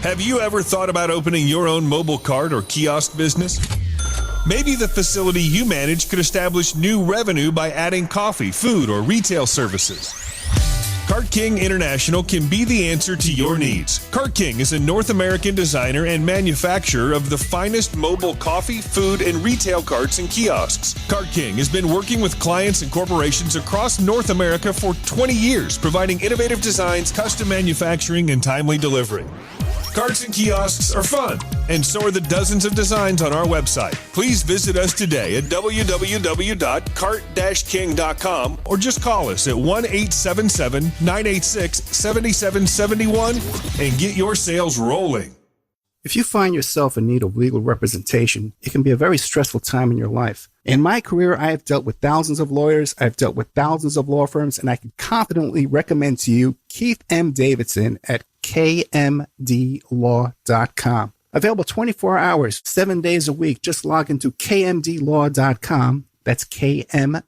Have you ever thought about opening your own mobile cart or kiosk business? Maybe the facility you manage could establish new revenue by adding coffee, food, or retail services. Cart King International can be the answer to your needs. Cart King is a North American designer and manufacturer of the finest mobile coffee, food, and retail carts and kiosks. Cart King has been working with clients and corporations across North America for 20 years, providing innovative designs, custom manufacturing, and timely delivery. Carts and kiosks are fun, and so are the dozens of designs on our website. Please visit us today at www.cart-king.com or just call us at 1-877-986-7771 and get your sales rolling. If you find yourself in need of legal representation, it can be a very stressful time in your life. In my career, I have dealt with thousands of lawyers, I've dealt with thousands of law firms, and I can confidently recommend to you Keith M. Davidson at kmdlaw.com. Available 24 hours, 7 days a week. Just log into kmdlaw.com. That's kmdlaw.com.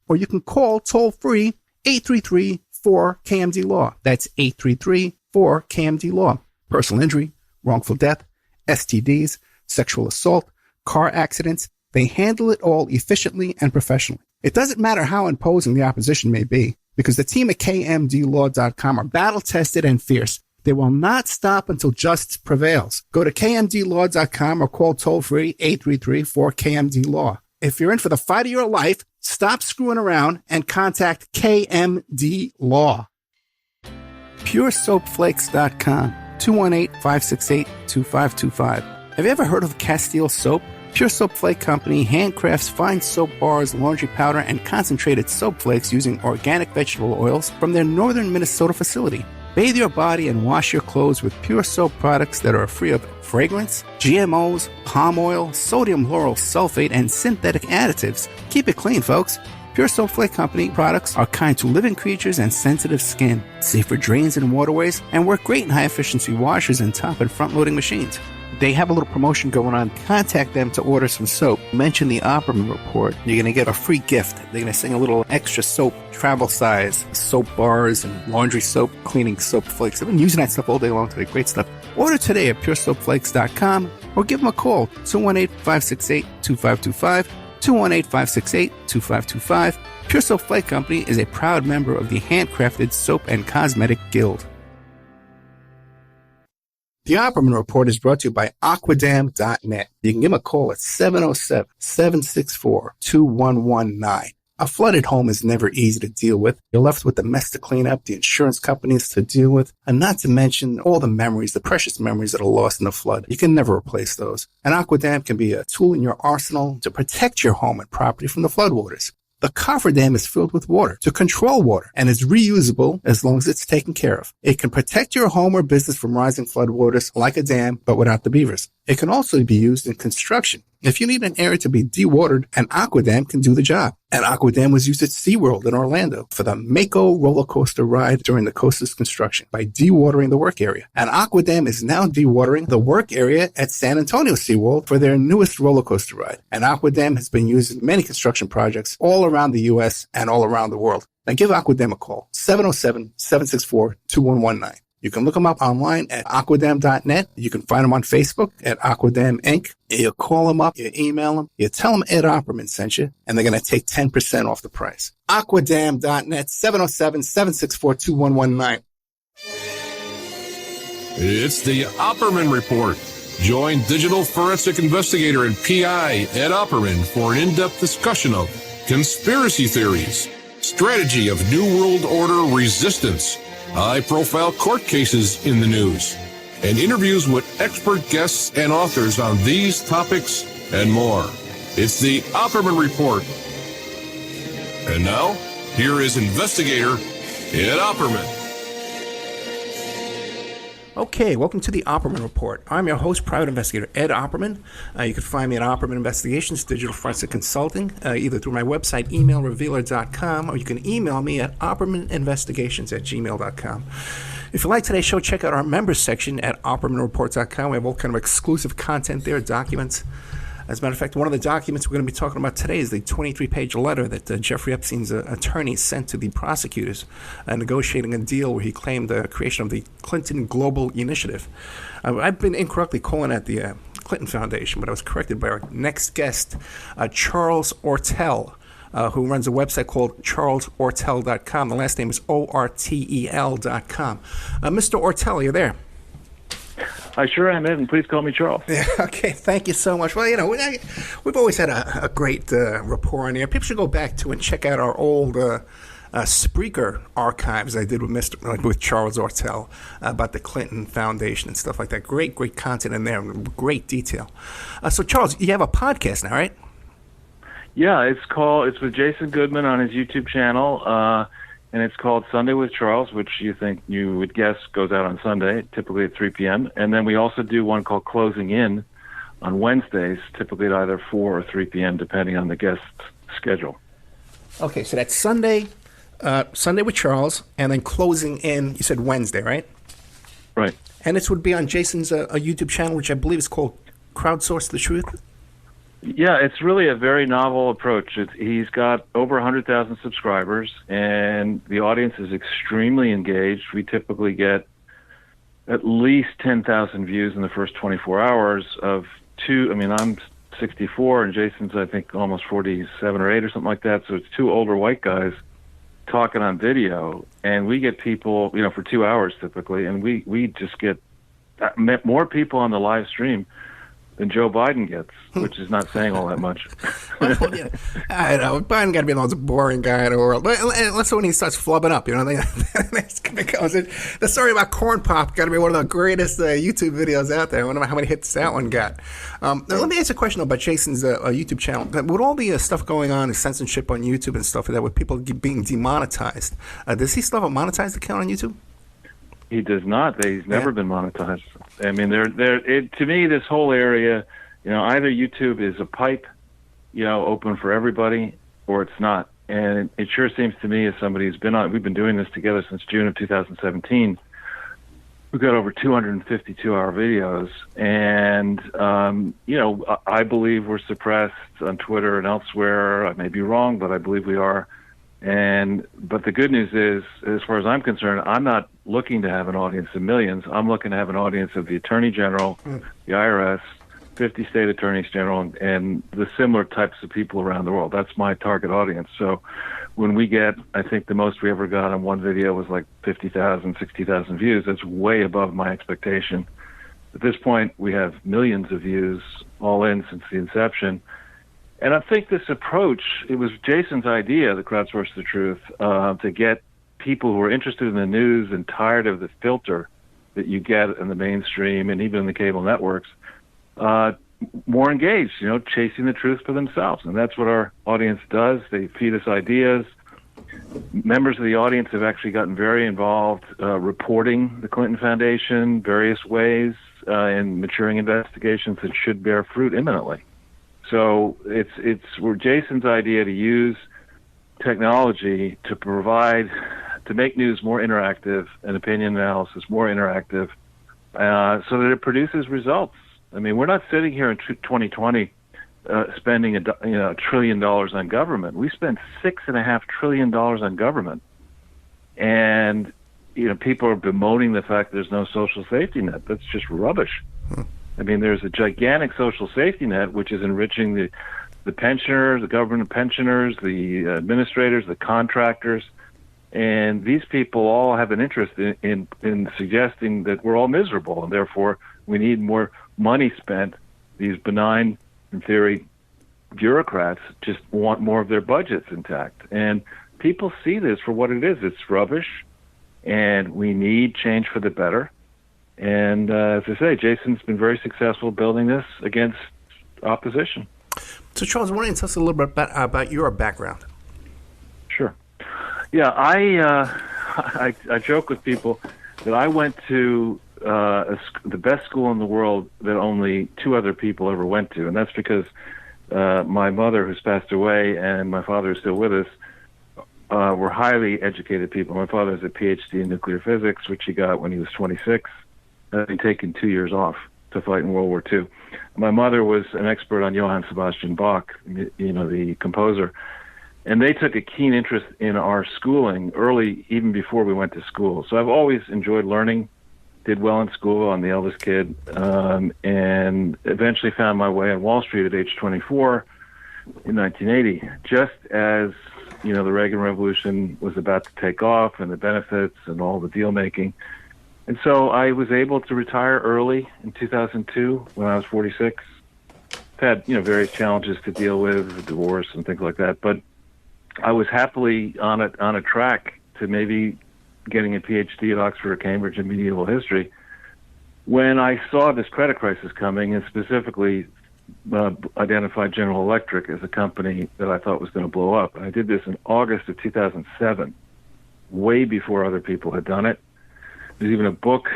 Or you can call toll-free 833-4KMD-LAW. That's 833-4KMD-LAW. Personal injury, wrongful death, STDs, sexual assault, car accidents. They handle it all efficiently and professionally. It doesn't matter how imposing the opposition may be, because the team at kmdlaw.com are battle-tested and fierce. They will not stop until justice prevails. Go to kmdlaw.com or call toll-free 833-4KMD-LAW. If you're in for the fight of your life, stop screwing around and contact KMD Law. PureSoapFlakes.com, 218-568-2525. Have you ever heard of Castile Soap? Pure Soap Flake Company handcrafts fine soap bars, laundry powder, and concentrated soap flakes using organic vegetable oils from their northern Minnesota facility. Bathe your body and wash your clothes with Pure Soap products that are free of fragrance, GMOs, palm oil, sodium lauryl sulfate, and synthetic additives. Keep it clean, folks. Pure Soap Flake Company products are kind to living creatures and sensitive skin, safe for drains and waterways, and work great in high-efficiency washers and top and front-loading machines. They have a little promotion going on. Contact them to order some soap. Mention the Opperman Report. You're going to get a free gift. They're going to send a little extra soap, travel size, soap bars and laundry soap, cleaning soap flakes. I've been using that stuff all day long today. Great stuff. Order today at puresoapflakes.com or give them a call, 218-568-2525, 218-568-2525. Pure Soap Flake Company is a proud member of the Handcrafted Soap and Cosmetic Guild. The Opperman Report is brought to you by Aquadam.net. You can give them a call at 707-764-2119. A flooded home is never easy to deal with. You're left with the mess to clean up, the insurance companies to deal with, and not to mention all the memories, the precious memories that are lost in the flood. You can never replace those. And Aquadam can be a tool in your arsenal to protect your home and property from the floodwaters. The cofferdam is filled with water to control water and is reusable as long as it's taken care of. It can protect your home or business from rising floodwaters like a dam, but without the beavers. It can also be used in construction. If you need an area to be dewatered, an Aquadam can do the job. An Aquadam was used at SeaWorld in Orlando for the Mako roller coaster ride during the coaster's construction by dewatering the work area. An Aquadam is now dewatering the work area at San Antonio SeaWorld for their newest roller coaster ride. An Aquadam has been used in many construction projects all around the U.S. and all around the world. Now give Aquadam a call, 707-764-2119. You can look them up online at aquadam.net. You can find them on Facebook at Aquadam Inc. You call them up, you email them, you tell them Ed Opperman sent you, and they're going to take 10% off the price. Aquadam.net, 707-764-2119. It's the Opperman Report. Join digital forensic investigator and PI Ed Opperman for an in-depth discussion of conspiracy theories, strategy of New World Order resistance, high-profile court cases in the news, and interviews with expert guests and authors on these topics and more. It's the Opperman Report. And now, here is investigator Ed Opperman. Okay, welcome to the Opperman Report. I'm your host, private investigator Ed Opperman. You can find me at Opperman Investigations, Digital Forensic Consulting, either through my website, emailrevealer.com, or you can email me at oppermaninvestigations@gmail.com. If you like today's show, check out our members section at oppermanreport.com. We have all kind of exclusive content there, documents. As a matter of fact, one of the documents we're going to be talking about today is the 23-page letter that Jeffrey Epstein's attorney sent to the prosecutors negotiating a deal where he claimed the creation of the Clinton Global Initiative. I've been incorrectly calling it the Clinton Foundation, but I was corrected by our next guest, Charles Ortel, who runs a website called charlesortel.com. The last name is ORTEL.com. Mr. Ortel, are you there? I sure am, Ed, and please call me Charles. Yeah, okay, thank you so much. Well, we've always had a great rapport on here. People should go back to and check out our old Spreaker archives I did with Charles Ortel about the Clinton Foundation and stuff like that. Great content in there, great detail. So, Charles, you have a podcast now, right? Yeah, it's with Jason Goodman on his YouTube channel, and it's called Sunday with Charles, which you would guess goes out on Sunday, typically at 3 p.m. And then we also do one called Closing In on Wednesdays, typically at either 4 or 3 p.m., depending on the guest's schedule. Okay, so that's Sunday with Charles, and then Closing In, you said Wednesday, right? Right. And this would be on Jason's YouTube channel, which I believe is called Crowdsource the Truth? Yeah, it's really a very novel approach. He's got over 100,000 subscribers, and the audience is extremely engaged. We typically get at least 10,000 views in the first 24 hours of I'm 64, and Jason's, I think, almost 47 or 8 or something like that, so it's two older white guys talking on video, and we get people, for 2 hours typically, and we just get more people on the live stream than Joe Biden gets, which is not saying all that much. I know. Biden got to be the most boring guy in the world. Let's say when he starts flubbing up, that's going to go. The story about Corn Pop got to be one of the greatest YouTube videos out there. I wonder how many hits that one got. Now, let me ask you a question about Jason's YouTube channel. With all the stuff going on, the censorship on YouTube and stuff like that, with people being demonetized, does he still have a monetized account on YouTube? He does not. He's never been monetized. I mean, to me, this whole area, either YouTube is a pipe, open for everybody, or it's not. And it sure seems to me, as somebody who's we've been doing this together since June of 2017. We've got over 252-hour videos, and I believe we're suppressed on Twitter and elsewhere. I may be wrong, but I believe we are. But the good news is, as far as I'm concerned, I'm not looking to have an audience of millions. I'm looking to have an audience of the Attorney General, the IRS, 50 state attorneys general, and the similar types of people around the world. That's my target audience. So when we get, I think the most we ever got on one video was like 50,000, 60,000 views. That's way above my expectation. At this point, we have millions of views all in since the inception. And I think this approach, it was Jason's idea, the Crowdsource the Truth, to get people who are interested in the news and tired of the filter that you get in the mainstream and even in the cable networks, more engaged, chasing the truth for themselves. And that's what our audience does. They feed us ideas. Members of the audience have actually gotten very involved reporting the Clinton Foundation various ways in maturing investigations that should bear fruit imminently. So it's Jason's idea to use technology to make news more interactive and opinion analysis more interactive, so that it produces results. I mean, we're not sitting here in 2020 spending $1 trillion on government. We spend $6.5 trillion on government, and people are bemoaning the fact there's no social safety net. That's just rubbish. I mean, there's a gigantic social safety net which is enriching the pensioners, the government pensioners, the administrators, the contractors, and these people all have an interest in suggesting that we're all miserable, and therefore we need more money spent. These benign, in theory, bureaucrats just want more of their budgets intact. And people see this for what it is. It's rubbish, and we need change for the better. And as I say, Jason's been very successful building this against opposition. So, Charles, why don't you tell us a little bit about your background? Sure. Yeah, I joke with people that I went to the best school in the world that only 2 other people ever went to, and that's because my mother, who's passed away, and my father, who's still with us, were highly educated people. My father has a PhD in nuclear physics, which he got when he was 26. He'd taken 2 years off. to fight in World War II. My mother was an expert on Johann Sebastian Bach, the composer, and they took a keen interest in our schooling early, even before we went to school. So I've always enjoyed learning, did well in school. I'm the eldest kid, and eventually found my way on Wall Street at age 24 in 1980, just as the Reagan Revolution was about to take off and the benefits and all the deal making. And so I was able to retire early in 2002 when I was 46. Had, various challenges to deal with, divorce and things like that. But I was happily on a track to maybe getting a PhD at Oxford or Cambridge in medieval history when I saw this credit crisis coming, and specifically identified General Electric as a company that I thought was going to blow up. And I did this in August of 2007, way before other people had done it. There's even a book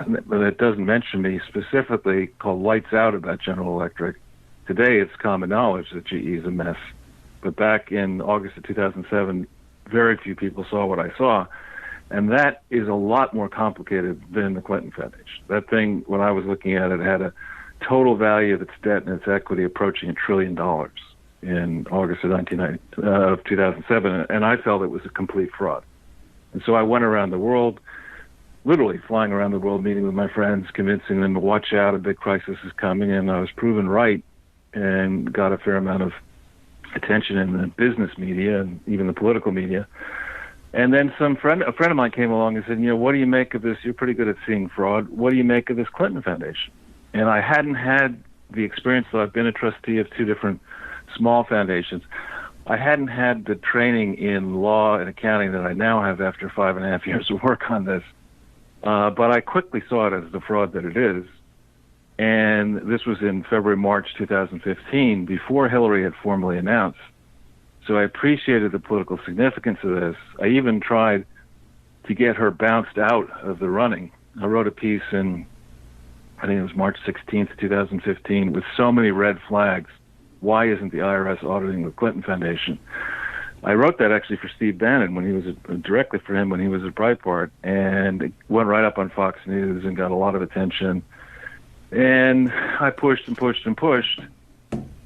that doesn't mention me specifically called Lights Out about General Electric. Today, it's common knowledge that GE is a mess. But back in August of 2007, very few people saw what I saw. And that is a lot more complicated than the Clinton Foundation. That thing, when I was looking at it, had a total value of its debt and its equity approaching $1 trillion in August of 2007. And I felt it was a complete fraud. And so I went around the world, literally flying around the world, meeting with my friends, convincing them to watch out, a big crisis is coming, and I was proven right and got a fair amount of attention in the business media and even the political media. And then a friend of mine came along and said, what do you make of this? You're pretty good at seeing fraud. What do you make of this Clinton Foundation? And I hadn't had the experience, though I've been a trustee of two different small foundations. I hadn't had the training in law and accounting that I now have after 5.5 years of work on this. But I quickly saw it as the fraud that it is. And this was in February, March 2015, before Hillary had formally announced. So I appreciated the political significance of this. I even tried to get her bounced out of the running. I wrote a piece in, I think it was March 16th, 2015, with so many red flags. Why isn't the IRS auditing the Clinton Foundation? I wrote that actually for Steve Bannon directly for him when he was at Breitbart, and it went right up on Fox News and got a lot of attention. And I pushed and pushed and pushed,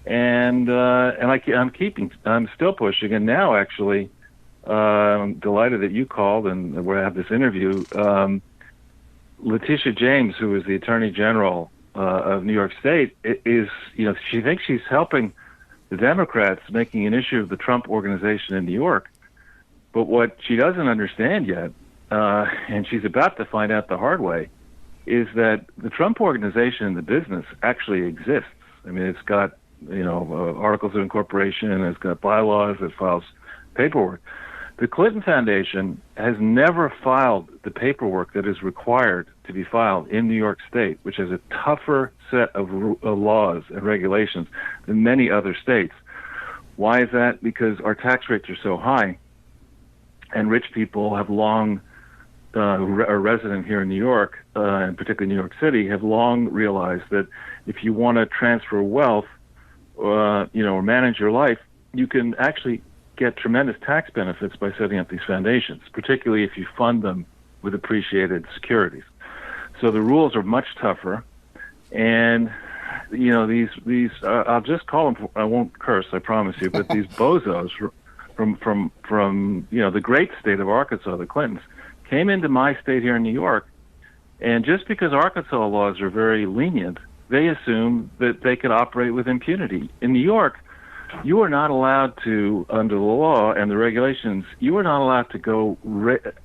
and I'm still pushing. And now, actually, I'm delighted that you called and we have this interview. Letitia James, who is the Attorney General of New York State, is she thinks she's helping the Democrats making an issue of the Trump Organization in New York. But what she doesn't understand yet, and she's about to find out the hard way, is that the Trump Organization in the business actually exists. I mean, it's got, articles of incorporation, and it's got bylaws, it files paperwork. The Clinton Foundation has never filed the paperwork that is required to be filed in New York State, which has a tougher set of laws and regulations than many other states. Why is that? Because our tax rates are so high, and rich people have long, are resident here in New York, and particularly New York City, have long realized that if you want to transfer wealth, or manage your life, you can actually get tremendous tax benefits by setting up these foundations, particularly if you fund them with appreciated securities. So the rules are much tougher, and these I'll just call them, I won't curse, I promise you, but these bozos from the great state of Arkansas, the Clintons, came into my state here in New York, and just because Arkansas laws are very lenient, they assume that they can operate with impunity. In New York, you are not allowed to, under the law and the regulations, you are not allowed to go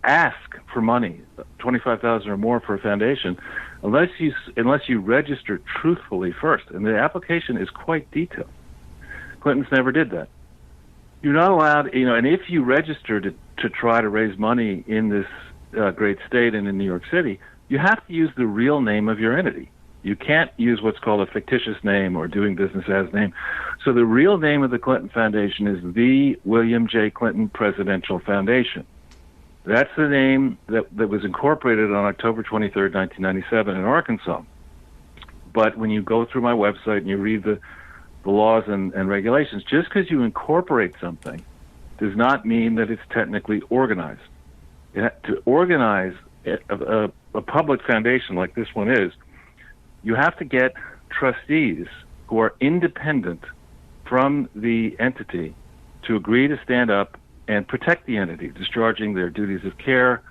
ask for money, $25,000 or more for a foundation, unless you register truthfully first. And the application is quite detailed. Clinton's never did that. You're not allowed, and if you register to try to raise money in this great state and in New York City, you have to use the real name of your entity. You can't use what's called a fictitious name or doing business as name. So the real name of the Clinton Foundation is the William J. Clinton Presidential Foundation. That's the name that was incorporated on October 23rd, 1997 in Arkansas. But when you go through my website and you read the laws and regulations, just because you incorporate something does not mean that it's technically organized. To organize a public foundation like this one is, you have to get trustees who are independent from the entity to agree to stand up and protect the entity, discharging their duties of care,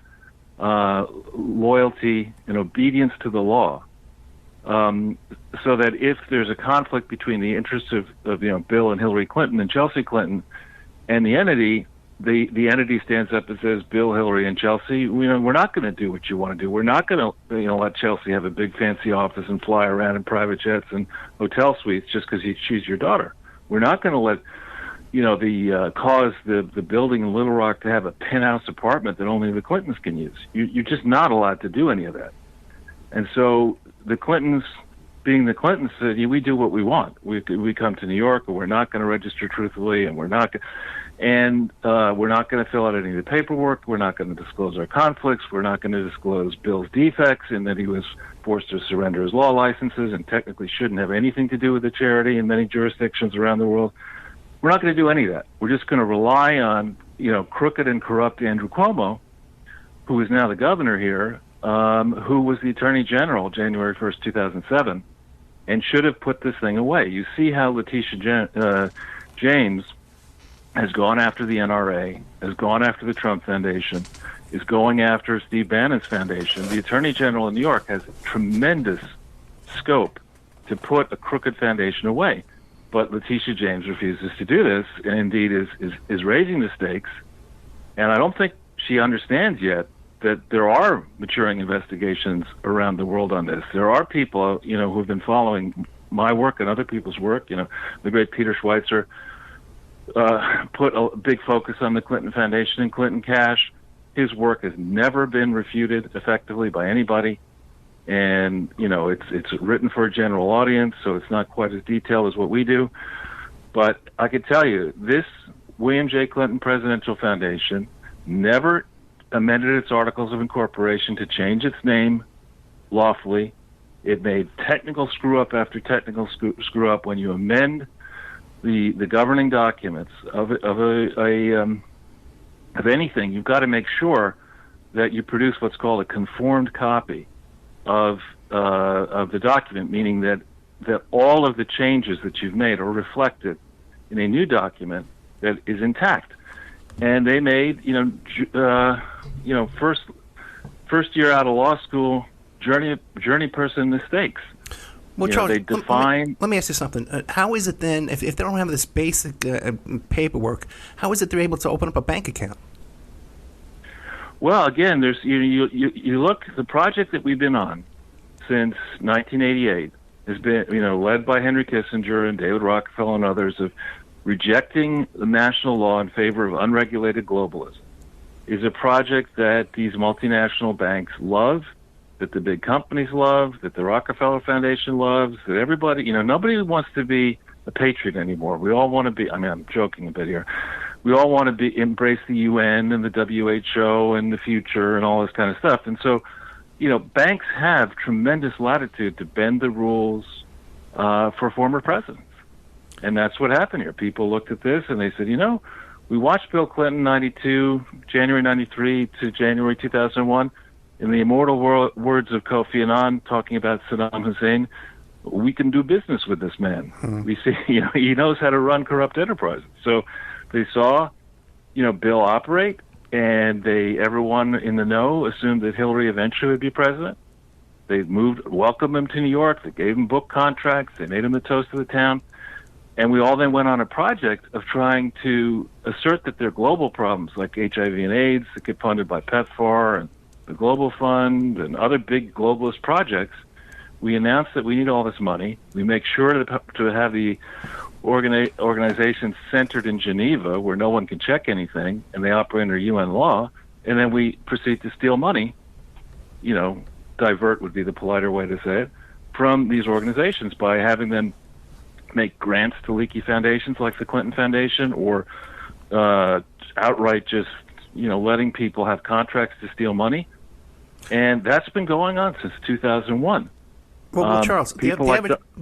loyalty, and obedience to the law. So that if there's a conflict between the interests of Bill and Hillary Clinton and Chelsea Clinton and the entity, the entity stands up and says, Bill, Hillary, and Chelsea, we're not going to do what you want to do. We're not going to let Chelsea have a big fancy office and fly around in private jets and hotel suites just because she's your daughter. We're not going to let cause the building in Little Rock to have a penthouse apartment that only the Clintons can use. You're just not allowed to do any of that. And so the Clintons, being the Clintons, said, we do what we want. We come to New York, and we're not going to register truthfully, and we're not going to fill out any of the paperwork. We're not going to disclose our conflicts. We're not going to disclose Bill's defects in that he was forced to surrender his law licenses and technically shouldn't have anything to do with the charity in many jurisdictions around the world. We're not going to do any of that. We're just going to rely on, crooked and corrupt Andrew Cuomo, who is now the governor here, who was the Attorney General January 1st, 2007, and should have put this thing away. You see how Letitia James has gone after the NRA, has gone after the Trump Foundation, is going after Steve Bannon's foundation. The Attorney General in New York has tremendous scope to put a crooked foundation away. But Letitia James refuses to do this, and indeed is raising the stakes. And I don't think she understands yet that there are maturing investigations around the world on this. There are people, who have been following my work and other people's work. The great Peter Schweitzer put a big focus on the Clinton Foundation and Clinton Cash. His work has never been refuted effectively by anybody. And, it's written for a general audience, so it's not quite as detailed as what we do. But I could tell you, this William J. Clinton Presidential Foundation never amended its articles of incorporation to change its name lawfully. It made technical screw-up after technical screw-up. When you amend the governing documents of anything, you've got to make sure that you produce what's called a conformed copy of the document, meaning that all of the changes that you've made are reflected in a new document that is intact. And they made, first year out of law school, journey person mistakes. Well, Charles, they define. Let me ask you something. How is it then, if they don't have this basic paperwork, how is it they're able to open up a bank account? Well, again, there's you look, the project that we've been on since 1988 has been led by Henry Kissinger and David Rockefeller and others of rejecting the national law in favor of unregulated globalism. Is a project that these multinational banks love, that the big companies love, that the Rockefeller Foundation loves, that everybody, nobody wants to be a patriot anymore. We all want to be. I'm joking a bit here. We all want to embrace the UN and the WHO and the future and all this kind of stuff. And so, banks have tremendous latitude to bend the rules for former presidents. And that's what happened here. People looked at this and they said, we watched Bill Clinton, January 93 to January 2001. In the immortal words of Kofi Annan talking about Saddam Hussein, we can do business with this man. We see, he knows how to run corrupt enterprises. So they saw, Bill operate, and everyone in the know assumed that Hillary eventually would be president. They welcomed him to New York. They gave him book contracts. They made him the toast of the town. And we all then went on a project of trying to assert that their global problems, like HIV and AIDS, that get funded by PEPFAR and the Global Fund and other big globalist projects, we announced that we need all this money. We make sure to have the organization centered in Geneva, where no one can check anything, and they operate under UN law, and then we proceed to steal money, divert would be the politer way to say it, from these organizations by having them make grants to leaky foundations like the Clinton Foundation, or outright just, letting people have contracts to steal money. And that's been going on since 2001. Well, Charles, the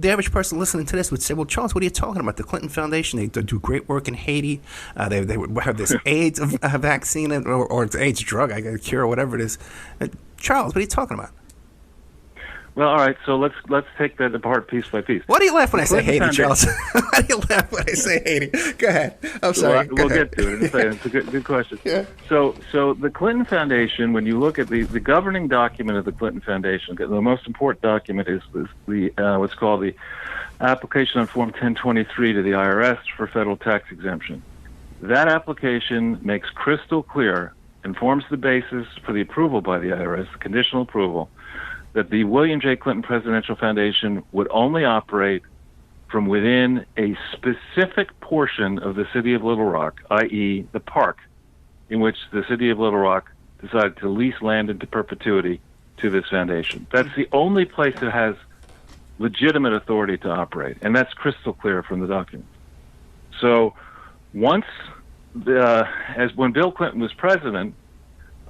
average person listening to this would say, well, Charles, what are you talking about? The Clinton Foundation, they do great work in Haiti. They would have this AIDS vaccine or it's AIDS drug, I got a cure, or whatever it is. Charles, what are you talking about? Well, all right. So let's take that apart piece by piece. Why do you laugh when I say Haiti, Foundation- Charles? Why do you laugh when I say Haiti? Go ahead. I'm sorry. We'll get to it. It's a good question. Yeah. So the Clinton Foundation, when you look at the governing document of the Clinton Foundation, the most important document is the what's called the application on Form 1023 to the IRS for federal tax exemption. That application makes crystal clear and forms the basis for the approval by the IRS, conditional approval, that the William J. Clinton Presidential Foundation would only operate from within a specific portion of the city of Little Rock, i.e. the park, in which the city of Little Rock decided to lease land into perpetuity to this foundation. That's the only place that has legitimate authority to operate, and that's crystal clear from the document. So once, as when Bill Clinton was president,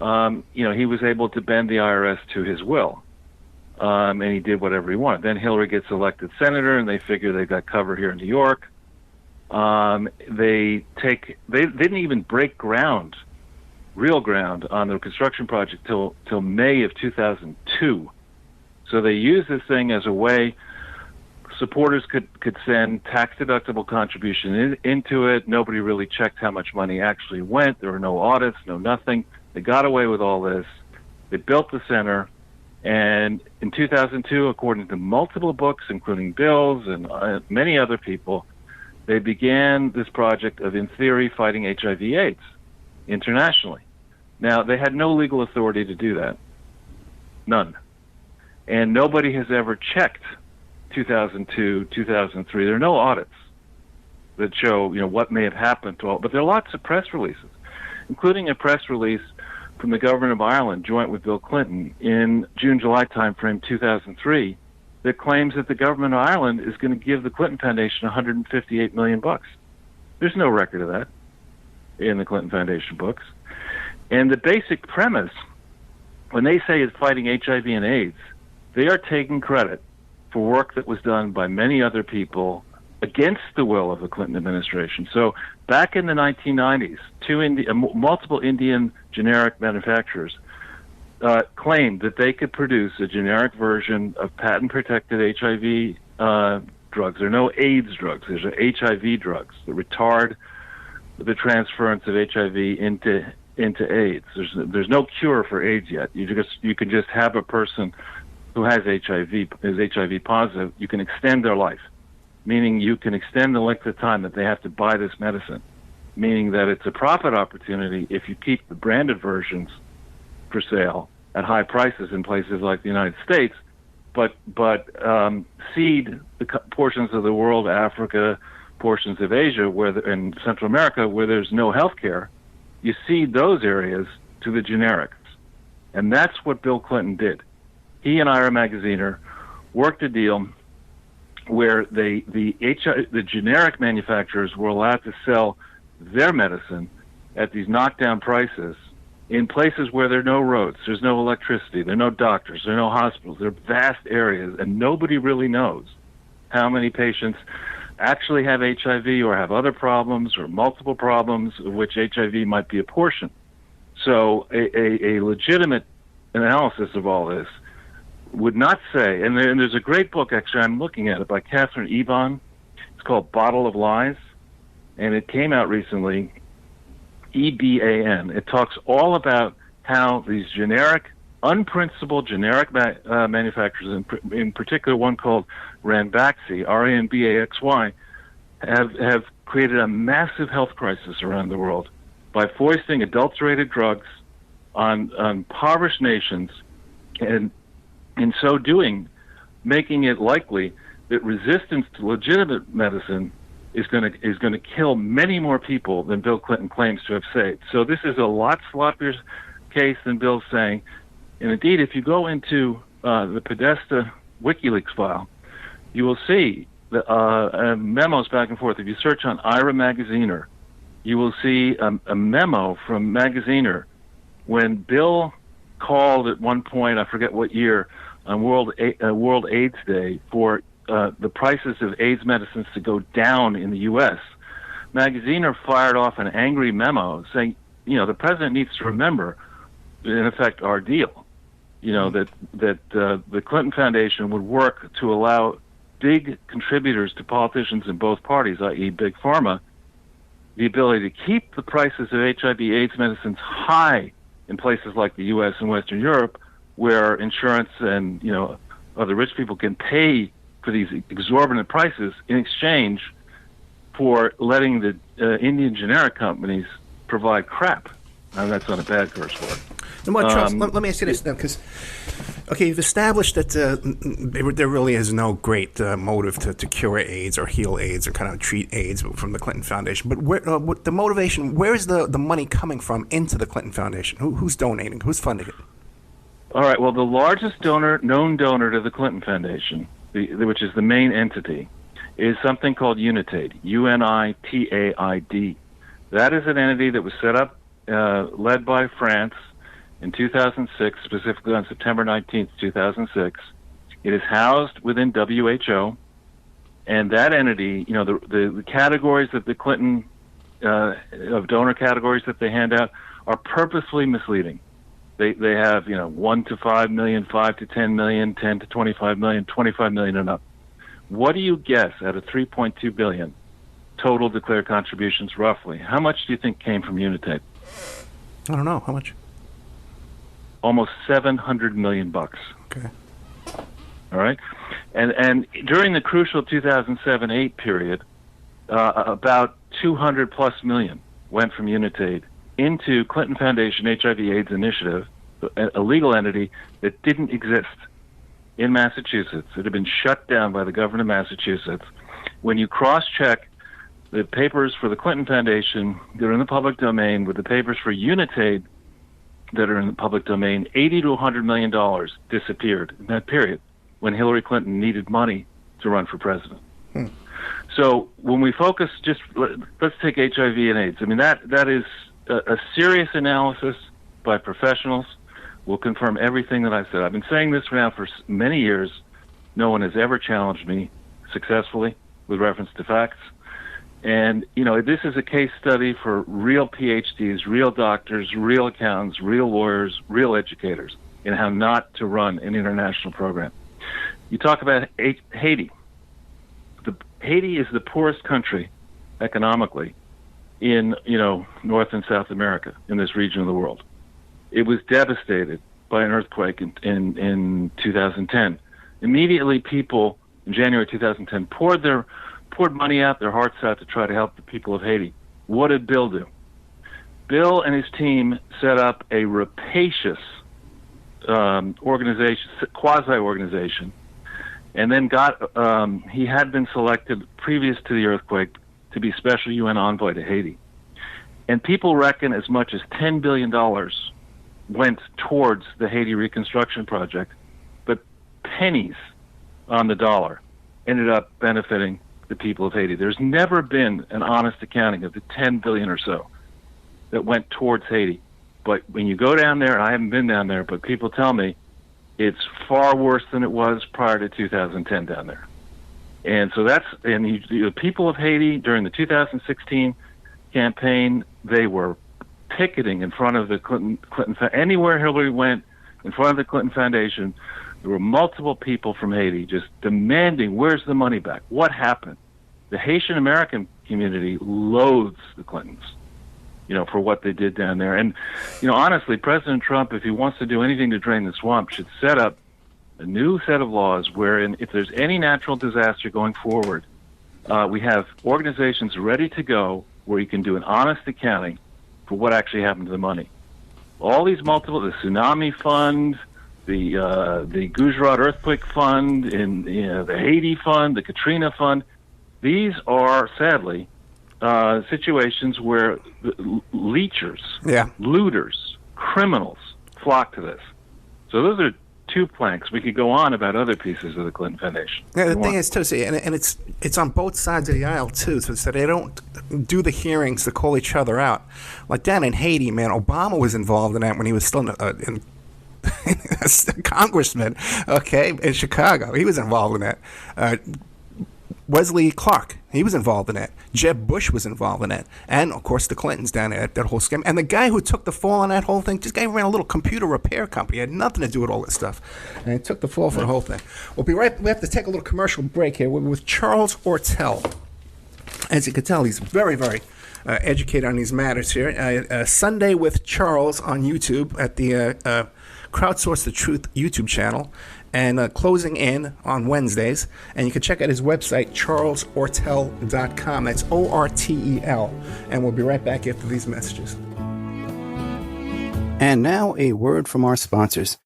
he was able to bend the IRS to his will, and he did whatever he wanted. Then Hillary gets elected senator, and they figure they got cover here in New York. They didn't even break ground, real ground, on the construction project till May of 2002. So they used this thing as a way supporters could send tax-deductible contribution into it. Nobody really checked how much money actually went. There were no audits, no nothing. They got away with all this. They built the center. And in 2002, according to multiple books, including Bill's and many other people, they began this project of, in theory, fighting HIV/AIDS internationally. Now, they had no legal authority to do that. None. And nobody has ever checked 2002, 2003. There are no audits that show, what may have happened to all. But there are lots of press releases, including a press release from the government of Ireland, joint with Bill Clinton, in June-July timeframe 2003, that claims that the government of Ireland is going to give the Clinton Foundation $158 million. There's no record of that in the Clinton Foundation books. And the basic premise, when they say it's fighting HIV and AIDS, they are taking credit for work that was done by many other people against the will of the Clinton administration. So back in the 1990s, multiple Indian generic manufacturers claimed that they could produce a generic version of patent-protected HIV drugs. There are no AIDS drugs. There's HIV drugs that retard the transference of HIV into AIDS. There's no cure for AIDS yet. You can just have a person who has HIV, is HIV positive. You can extend their life, meaning you can extend the length of time that they have to buy this medicine, meaning that it's a profit opportunity if you keep the branded versions for sale at high prices in places like the United States, but seed the portions of the world, Africa, portions of Asia, and Central America, where there's no health care. You seed those areas to the generics. And that's what Bill Clinton did. He and Ira Magaziner worked a deal where the generic manufacturers were allowed to sell their medicine at these knockdown prices in places where there are no roads, there's no electricity, there are no doctors, there are no hospitals, there are vast areas, and nobody really knows how many patients actually have HIV or have other problems or multiple problems, of which HIV might be a portion. So a legitimate analysis of all this would not say, and there's a great book, actually, I'm looking at it, by Catherine Eban. It's called Bottle of Lies, and it came out recently, EBAN. It talks all about how these unprincipled generic manufacturers, in particular one called Ranbaxy, Ranbaxy, have created a massive health crisis around the world by foisting adulterated drugs on impoverished nations, and in so doing, making it likely that resistance to legitimate medicine is going to kill many more people than Bill Clinton claims to have saved. So this is a lot sloppier case than Bill's saying. And indeed, if you go into the Podesta WikiLeaks file, you will see the memos back and forth. If you search on Ira Magaziner, you will see a memo from Magaziner when Bill called at one point, I forget what year, on World AIDS Day for the prices of AIDS medicines to go down in the U.S. Magaziner fired off an angry memo saying, the president needs to remember, in effect, our deal. that the Clinton Foundation would work to allow big contributors to politicians in both parties, i.e. Big Pharma, the ability to keep the prices of HIV/AIDS medicines high in places like the U.S. and Western Europe, where insurance and other rich people can pay for these exorbitant prices in exchange for letting the Indian generic companies provide crap. Now, that's not a bad curse word. Charles, let me ask you this then, because you've established that there really is no great motive to cure AIDS or heal AIDS or kind of treat AIDS from the Clinton Foundation. But what the motivation? Where is the money coming from into the Clinton Foundation? Who's donating? Who's funding it? All right. Well, the largest known donor to the Clinton Foundation, which is the main entity, is something called Unitaid. UNITAID. That is an entity that was set up, led by France in 2006, specifically on September 19th, 2006. It is housed within WHO, and that entity, the categories that the Clinton, of donor categories that they hand out are purposefully misleading. They have, 1 to 5 million, 5 to 10 million, 10 to 25 million, 25 million and up. What do you guess out of 3.2 billion total declared contributions roughly? How much do you think came from Unitaid? I don't know. How much? Almost $700 million bucks. Okay. All right. And during the crucial 2007-8 period, about 200 plus million went from Unitaid into Clinton Foundation HIV/AIDS Initiative, a legal entity that didn't exist in Massachusetts. It had been shut down by the government of Massachusetts. When you cross-check the papers for the Clinton Foundation that are in the public domain with the papers for Unitaid that are in the public domain, $80 to $100 million disappeared in that period when Hillary Clinton needed money to run for president. So when we focus, let's take HIV and AIDS. I mean, that is a serious analysis by professionals. Will confirm everything that I said. I've been saying this now for many years. No one has ever challenged me successfully with reference to facts. And, this is a case study for real PhDs, real doctors, real accountants, real lawyers, real educators in how not to run an international program. You talk about Haiti. Haiti is the poorest country economically in, North and South America, in this region of the world. It was devastated by an earthquake in 2010. Immediately, people in January 2010 poured money out, their hearts out to try to help the people of Haiti. What did Bill do? Bill and his team set up a rapacious quasi-organization, and then he had been selected previous to the earthquake to be special UN envoy to Haiti. And people reckon as much as $10 billion went towards the Haiti reconstruction project, but pennies on the dollar ended up benefiting the people of Haiti. There's never been an honest accounting of the 10 billion or so that went towards Haiti. But when you go down there, I haven't been down there, but people tell me it's far worse than it was prior to 2010 down there. And so the people of Haiti during the 2016 campaign, they were picketing in front of the Clinton anywhere Hillary went, in front of the Clinton Foundation. There were multiple people from Haiti just demanding, where's the money back? What happened? The Haitian American community loathes the Clintons, for what they did down there. And, honestly, President Trump, if he wants to do anything to drain the swamp, should set up a new set of laws wherein if there's any natural disaster going forward, we have organizations ready to go where you can do an honest accounting for what actually happened to the money. All these the Tsunami Fund, the Gujarat Earthquake Fund, and the Haiti Fund, the Katrina Fund, these are, sadly, situations where leechers, looters, criminals flock to this. So those are two planks. We could go on about other pieces of the Clinton Foundation. Yeah, the thing is, too, see, and it's on both sides of the aisle, too, so they don't do the hearings to call each other out. Like down in Haiti, man, Obama was involved in that when he was still in a congressman, in Chicago. He was involved in that. Wesley Clark, He was involved in that. Jeb Bush was involved in that. And, of course, the Clintons down there, that whole scam. And the guy who took the fall on that whole thing, this guy ran a little computer repair company. He had nothing to do with all this stuff. And he took the fall for the whole thing. We have to take a little commercial break here. We're with Charles Ortel. As you can tell, he's very, very educated on these matters here. Sunday with Charles on YouTube at the Crowdsource the Truth YouTube channel. And closing in on Wednesdays. And you can check out his website, charlesortel.com. That's ORTEL. And we'll be right back after these messages. And now a word from our sponsors.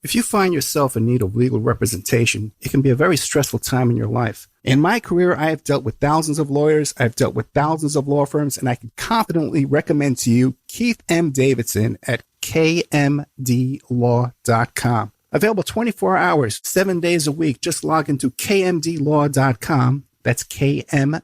If you find yourself in need of legal representation, it can be a very stressful time in your life. In my career, I have dealt with thousands of lawyers, I've dealt with thousands of law firms, and I can confidently recommend to you Keith M. Davidson at kmdlaw.com. Available 24 hours, 7 days a week. Just log into kmdlaw.com. That's kmdlaw.com.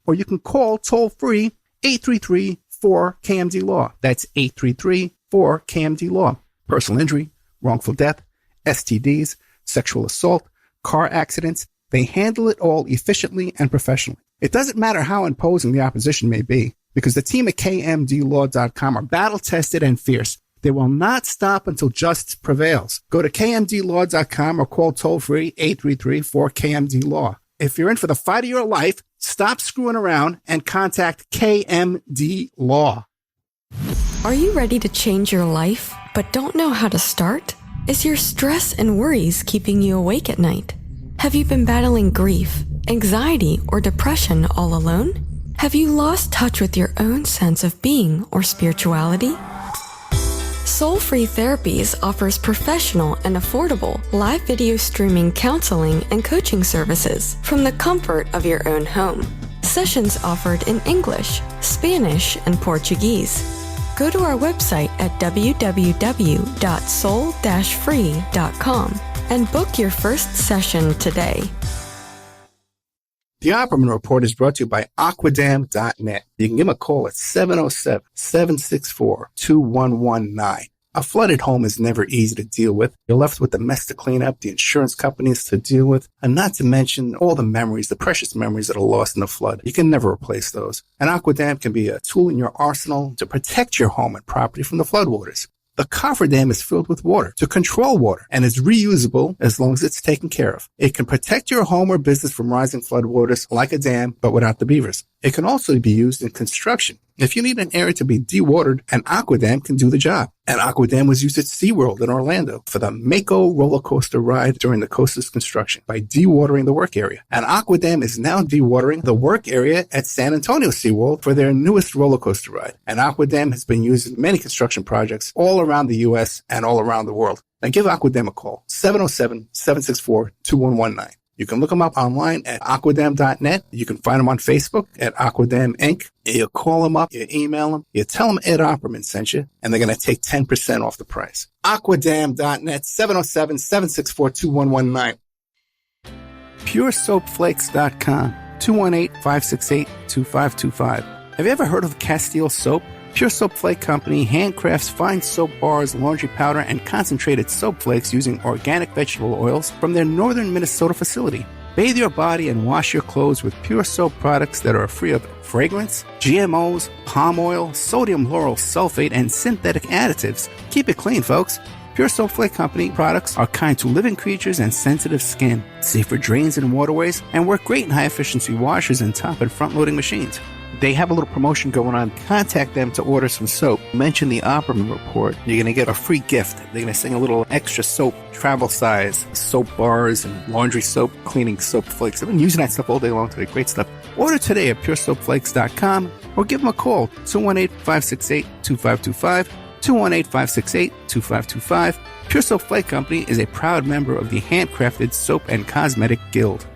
Or you can call toll-free 833-4KMD-LAW. That's 833-4KMD-LAW. Personal injury, wrongful death, STDs, sexual assault, car accidents. They handle it all efficiently and professionally. It doesn't matter how imposing the opposition may be, because the team at kmdlaw.com are battle-tested and fierce. They will not stop until justice prevails. Go to kmdlaw.com or call toll-free 833-4KMD-LAW. If you're in for the fight of your life, stop screwing around and contact KMD Law. Are you ready to change your life, but don't know how to start? Is your stress and worries keeping you awake at night? Have you been battling grief, anxiety, or depression all alone? Have you lost touch with your own sense of being or spirituality? Soul Free Therapies offers professional and affordable live video streaming counseling and coaching services from the comfort of your own home. Sessions offered in English, Spanish, and Portuguese. Go to our website at www.soul-free.com and book your first session today. The Opperman Report is brought to you by Aquadam.net. You can give them a call at 707-764-2119. A flooded home is never easy to deal with. You're left with the mess to clean up, the insurance companies to deal with, and not to mention all the memories, the precious memories that are lost in the flood. You can never replace those. And Aquadam can be a tool in your arsenal to protect your home and property from the floodwaters. The cofferdam is filled with water to control water and is reusable as long as it's taken care of. It can protect your home or business from rising floodwaters like a dam, but without the beavers. It can also be used in construction. If you need an area to be dewatered, an Aquadam can do the job. An Aquadam was used at SeaWorld in Orlando for the Mako roller coaster ride during the coaster's construction by dewatering the work area. An Aquadam is now dewatering the work area at San Antonio SeaWorld for their newest roller coaster ride. An Aquadam has been used in many construction projects all around the U.S. and all around the world. Now give Aquadam a call, 707-764-2119. You can look them up online at aquadam.net. You can find them on Facebook at Aquadam Inc. You call them up, you email them, you tell them Ed Opperman sent you, and they're going to take 10% off the price. Aquadam.net, 707-764-2119. PureSoapFlakes.com, 218-568-2525. Have you ever heard of Castile Soap? Pure Soap Flake Company handcrafts fine soap bars, laundry powder, and concentrated soap flakes using organic vegetable oils from their northern Minnesota facility. Bathe your body and wash your clothes with Pure Soap products that are free of fragrance, GMOs, palm oil, sodium lauryl sulfate, and synthetic additives. Keep it clean, folks. Pure Soap Flake Company products are kind to living creatures and sensitive skin, safe for drains and waterways, and work great in high-efficiency washers and top and front-loading machines. They have a little promotion going on. Contact them to order some soap. Mention the Opperman Report. You're going to get a free gift. They're going to send a little extra soap, travel size, soap bars and laundry soap, cleaning soap flakes. I've been using that stuff all day long today. Great stuff. Order today at puresoapflakes.com or give them a call, 218-568-2525, 218-568-2525. Pure Soap Flake Company is a proud member of the Handcrafted Soap and Cosmetic Guild.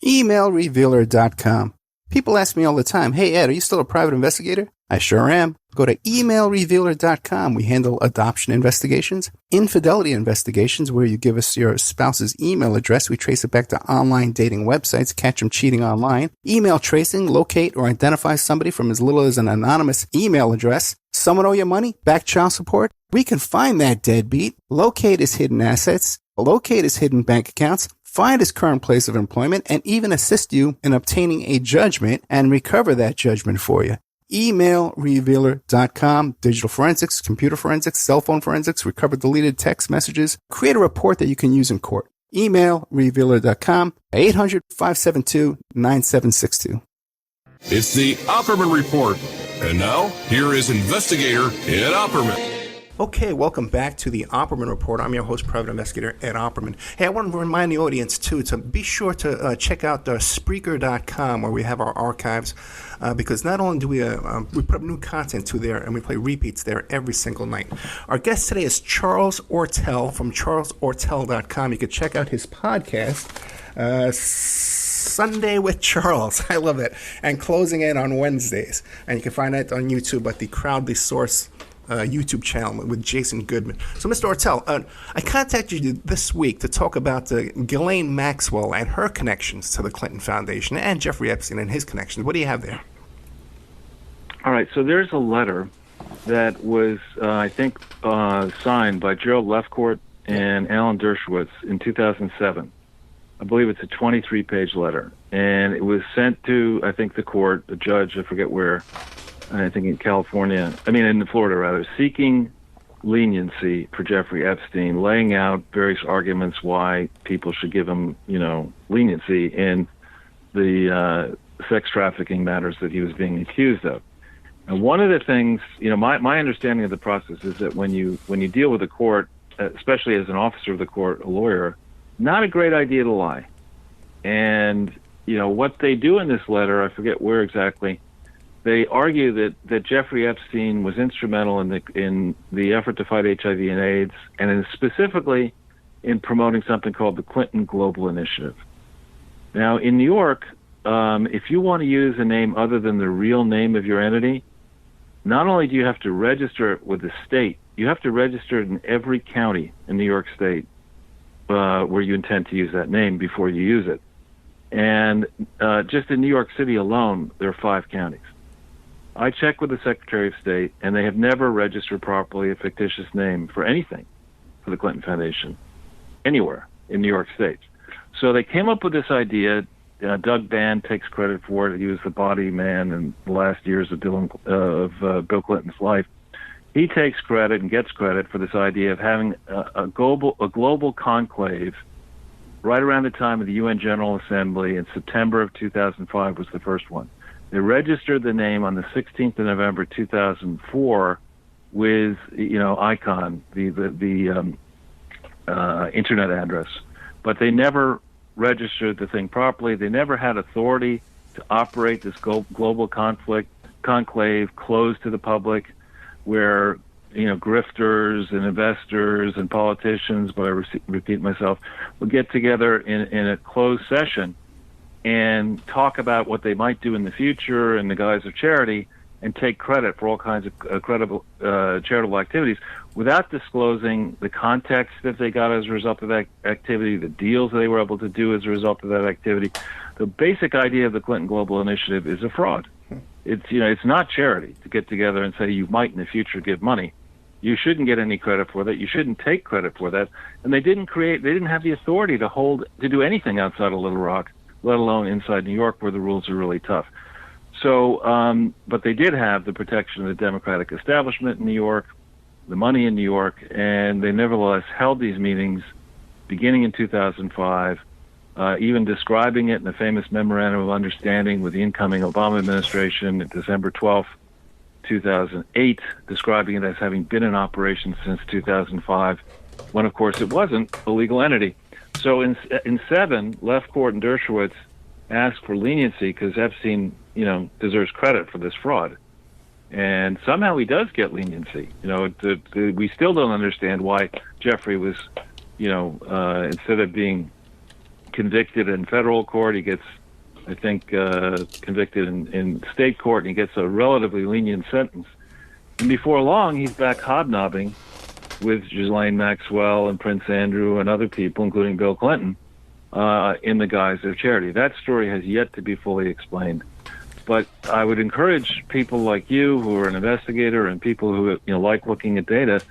Emailrevealer.com. People ask me all the time, hey, Ed, are you still a private investigator? I sure am. Go to emailrevealer.com. We handle adoption investigations, infidelity investigations, where you give us your spouse's email address. We trace it back to online dating websites, catch them cheating online, email tracing, locate or identify somebody from as little as an anonymous email address. Someone owe you money? Back child support? We can find that deadbeat, locate his hidden assets, locate his hidden bank accounts, find his current place of employment, and even assist you in obtaining a judgment and recover that judgment for you. Emailrevealer.com, digital forensics, computer forensics, cell phone forensics, recover deleted text messages, create a report that you can use in court. Emailrevealer.com, 800-572-9762. It's the Opperman Report. And now, here is investigator Ed Opperman. Okay, welcome back to the Opperman Report. I'm your host, Private Investigator Ed Opperman. Hey, I want to remind the audience, too, to be sure to check out Spreaker.com, where we have our archives, because not only do we put up new content to there, and we play repeats there every single night. Our guest today is Charles Ortel from charlesortel.com. You can check out his podcast, Sunday with Charles. I love that. And closing in on Wednesdays. And you can find that on YouTube at the Crowdly Source YouTube channel with Jason Goodman. So, Mr. Ortel, I contacted you this week to talk about Ghislaine Maxwell and her connections to the Clinton Foundation and Jeffrey Epstein and his connections. What do you have there? All right, so there's a letter that was, I think, signed by Gerald Lefcourt and Alan Dershowitz in 2007. I believe it's a 23-page letter, and it was sent to, I think, the court, the judge, I forget where, I think in Florida rather, seeking leniency for Jeffrey Epstein, laying out various arguments why people should give him, leniency in the sex trafficking matters that he was being accused of. And one of the things, my understanding of the process is that when you deal with the court, especially as an officer of the court, a lawyer, not a great idea to lie. And, what they do in this letter, I forget where exactly, they argue that Jeffrey Epstein was instrumental in the effort to fight HIV and AIDS, and specifically in promoting something called the Clinton Global Initiative. Now, in New York, if you want to use a name other than the real name of your entity, not only do you have to register it with the state, you have to register it in every county in New York State where you intend to use that name before you use it. And just in New York City alone, there are 5 counties. I checked with the Secretary of State, and they have never registered properly a fictitious name for anything for the Clinton Foundation anywhere in New York State. So they came up with this idea. Doug Band takes credit for it. He was the body man in the last years of Bill Clinton's life. He takes credit and gets credit for this idea of having a global conclave right around the time of the UN General Assembly in September of 2005 was the first one. They registered the name on the 16th of November 2004 with, ICON, the internet address, but they never registered the thing properly. They never had authority to operate this global conclave closed to the public, where grifters and investors and politicians, but I repeat myself, will get together in a closed session and talk about what they might do in the future in the guise of charity, and take credit for all kinds of credible charitable activities without disclosing the context that they got as a result of that activity, the deals they were able to do as a result of that activity. The basic idea of the Clinton Global Initiative is a fraud. It's not charity to get together and say you might in the future give money. You shouldn't get any credit for that. You shouldn't take credit for that. And they didn't have the authority to do anything outside of Little Rock, let alone inside New York, where the rules are really tough. So, but they did have the protection of the Democratic establishment in New York, the money in New York, and they nevertheless held these meetings beginning in 2005, even describing it in a famous memorandum of understanding with the incoming Obama administration December 12th, 2008, describing it as having been in operation since 2005, when, of course, it wasn't a legal entity. So in 7, Lefcourt and Dershowitz asked for leniency because Epstein, deserves credit for this fraud. And somehow he does get leniency. We still don't understand why Jeffrey was, instead of being convicted in federal court, he gets, I think, convicted in state court, and he gets a relatively lenient sentence. And before long, he's back hobnobbing with Ghislaine Maxwell and Prince Andrew and other people, including Bill Clinton, in the guise of charity. That story has yet to be fully explained. But I would encourage people like you, who are an investigator, and people who like looking at data,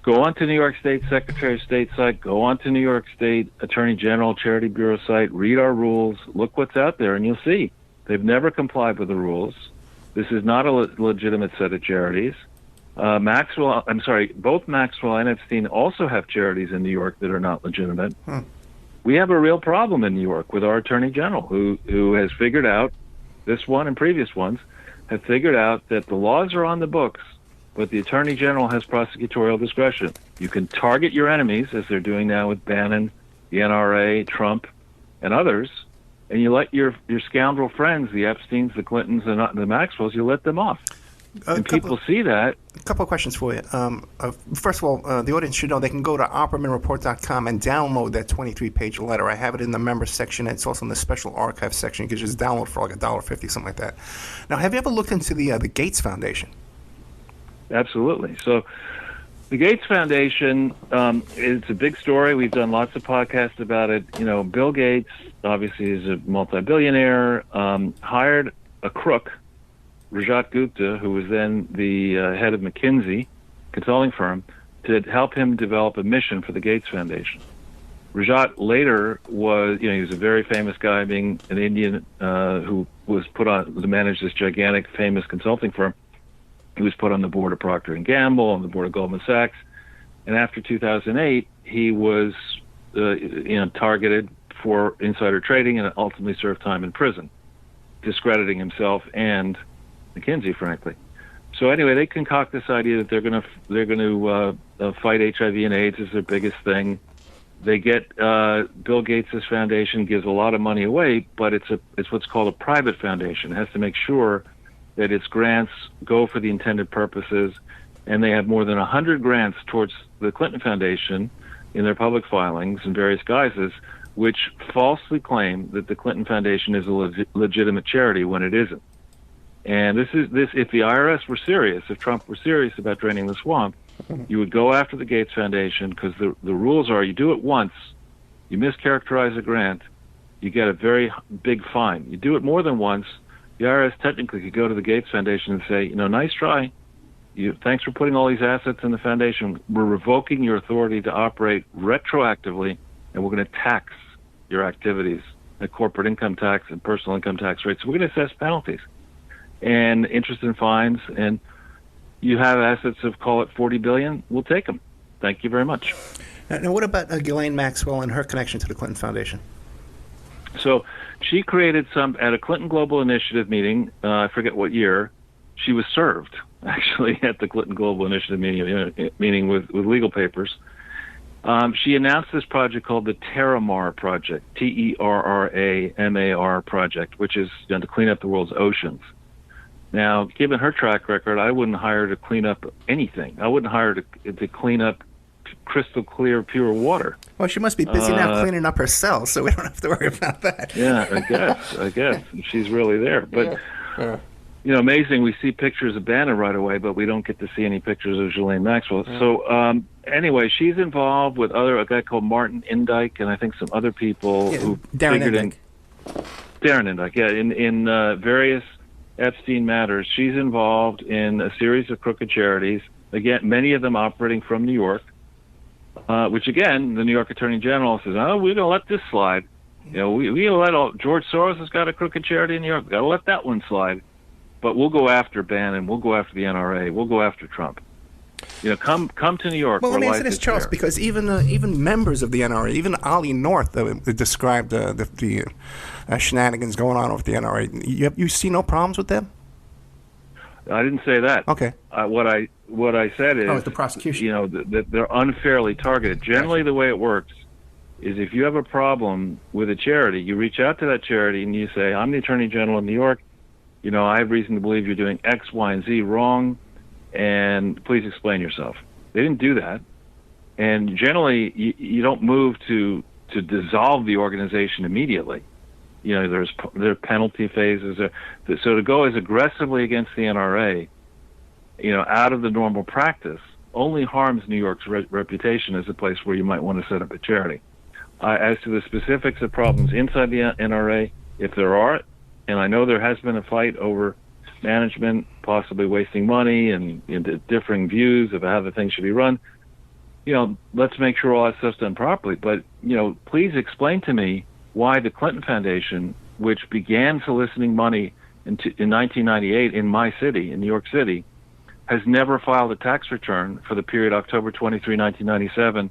Go on to New York State Secretary of State site, go on to New York State Attorney General Charity Bureau site, read our rules, look what's out there, and you'll see. They've never complied with the rules. This is not a legitimate set of charities. Both Maxwell and Epstein also have charities in New York that are not legitimate. We have a real problem in New York with our Attorney General, who has figured out, this one and previous ones, have figured out that the laws are on the books, but the Attorney General has prosecutorial discretion. You can target your enemies, as they're doing now with Bannon, the NRA, Trump, and others, and you let your scoundrel friends, the Epsteins, the Clintons, and the Maxwells, you let them off. And people see that. A couple of questions for you. First of all, the audience should know they can go to oppermanreport.com and download that 23-page letter. I have it in the members section. It's also in the special archive section. You can just download for like $1.50, something like that. Now, have you ever looked into the Gates Foundation? Absolutely. So the Gates Foundation, it's a big story. We've done lots of podcasts about it. You know, Bill Gates, obviously, is a multi-billionaire, hired a crook, Rajat Gupta, who was then the head of McKinsey consulting firm, to help him develop a mission for the Gates Foundation. Rajat later was, he was a very famous guy, being an Indian who was put on to manage this gigantic, famous consulting firm. He was put on the board of Procter & Gamble, on the board of Goldman Sachs. And after 2008, he was targeted for insider trading and ultimately served time in prison, discrediting himself and McKinsey, frankly. So anyway, they concoct this idea that they're going to fight HIV and AIDS as their biggest thing. They get Bill Gates' foundation gives a lot of money away, but it's what's called a private foundation. It has to make sure that its grants go for the intended purposes, and they have more than 100 grants towards the Clinton Foundation in their public filings in various guises, which falsely claim that the Clinton Foundation is a legitimate charity when it isn't. And this if the IRS were serious, if Trump were serious about draining the swamp, you would go after the Gates Foundation, because the rules are you do it once, you mischaracterize a grant, you get a very big fine. You do it more than once, the IRS technically could go to the Gates Foundation and say, nice try. Thanks for putting all these assets in the foundation. We're revoking your authority to operate retroactively, and we're going to tax your activities at corporate income tax and personal income tax rates. So we're going to assess penalties and interest and fines, and you have assets of, call it $40 billion, we'll take them. Thank you very much. Now, what about Ghislaine Maxwell and her connection to the Clinton Foundation? So she created at a Clinton Global Initiative meeting, I forget what year, she was served, actually, at the Clinton Global Initiative meeting with legal papers. She announced this project called the Terramar Project, Terramar Project, which is to clean up the world's oceans. Now, given her track record, I wouldn't hire her to clean up anything. I wouldn't hire her to clean up crystal clear, pure water. Well, she must be busy now cleaning up her cells, so we don't have to worry about that. Yeah, I guess. She's really there. But, amazing, we see pictures of Bannon right away, but we don't get to see any pictures of Ghislaine Maxwell. Yeah. So, anyway, she's involved with a guy called Martin Indyke, and I think some other people who Darren Indyke, in various Epstein matters. She's involved in a series of crooked charities, again, many of them operating from New York, which, again, the New York Attorney General says, we're going to let this slide. We let George Soros has got a crooked charity in New York. We've got to let that one slide. But we'll go after Bannon. We'll go after the NRA. We'll go after Trump. Come to New York. Well, let me answer this, Charles, because even members of the NRA, even Ollie North, described the shenanigans going on with the NRA. You see no problems with them? I didn't say that. Okay. What I said is, it's the prosecution. That they're unfairly targeted. Generally, the way it works is if you have a problem with a charity, you reach out to that charity and you say, "I'm the Attorney General of New York. I have reason to believe you're doing X, Y, and Z wrong, and please explain yourself." They didn't do that, and generally, you don't move to dissolve the organization immediately. There are penalty phases. So to go as aggressively against the NRA, out of the normal practice, only harms New York's reputation as a place where you might want to set up a charity. As to the specifics of problems inside the NRA, if there are, and I know there has been a fight over management possibly wasting money and differing views of how the thing should be run, let's make sure all that stuff's done properly. But, please explain to me why the Clinton Foundation, which began soliciting money in 1998 in my city, in New York City, has never filed a tax return for the period October 23, 1997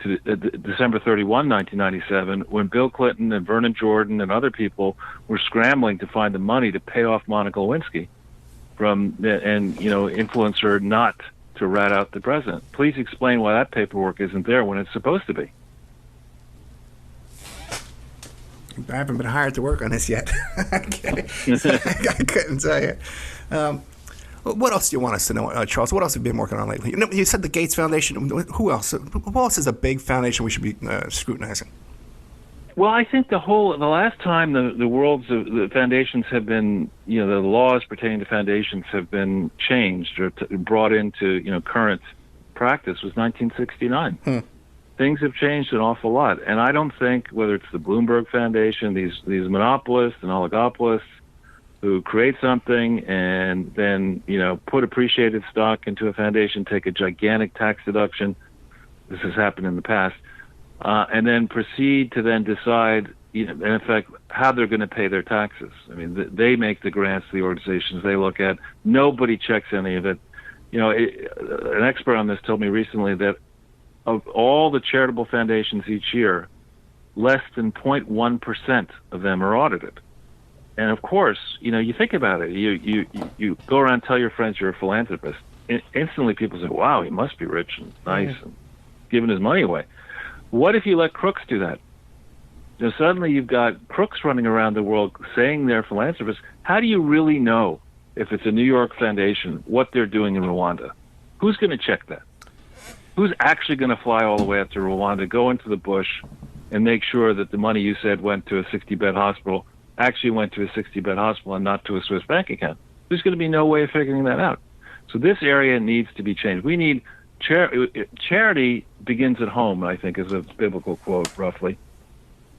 to December 31, 1997, when Bill Clinton and Vernon Jordan and other people were scrambling to find the money to pay off Monica Lewinsky influence her not to rat out the president. Please explain why that paperwork isn't there when it's supposed to be. I haven't been hired to work on this yet. Okay. I couldn't tell you. What else do you want us to know, Charles? What else have you been working on lately? You said the Gates Foundation. Who else? Who else is a big foundation we should be scrutinizing? Well, I think the last time the foundations have been, the laws pertaining to foundations have been changed or brought into, current practice was 1969. Things have changed an awful lot. And I don't think, whether it's the Bloomberg Foundation, these monopolists and oligopolists who create something and then, put appreciated stock into a foundation, take a gigantic tax deduction. This has happened in the past. And then proceed to then decide, in effect, how they're going to pay their taxes. I mean, they make the grants to the organizations they look at. Nobody checks any of it. An expert on this told me recently that of all the charitable foundations each year, less than 0.1% of them are audited. And of course, you think about it. You go around and tell your friends you're a philanthropist. Instantly, people say, "Wow, he must be rich and nice and giving his money away." What if you let crooks do that? Suddenly you've got crooks running around the world saying they're philanthropists. How do you really know, if it's a New York foundation, what they're doing in Rwanda? Who's going to check that? Who's actually going to fly all the way up to Rwanda, go into the bush, and make sure that the money you said went to a 60-bed hospital actually went to a 60-bed hospital and not to a Swiss bank account? There's going to be no way of figuring that out. So this area needs to be changed. We need charity begins at home, I think, is a biblical quote, roughly.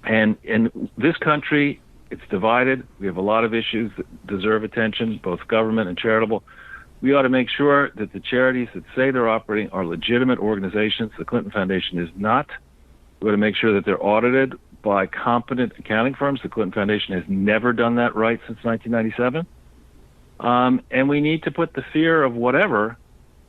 And in this country, it's divided. We have a lot of issues that deserve attention, both government and charitable. We ought to make sure that the charities that say they're operating are legitimate organizations. The Clinton Foundation is not. We ought to make sure that they're audited by competent accounting firms. The Clinton Foundation has never done that right since 1997. And we need to put the fear of whatever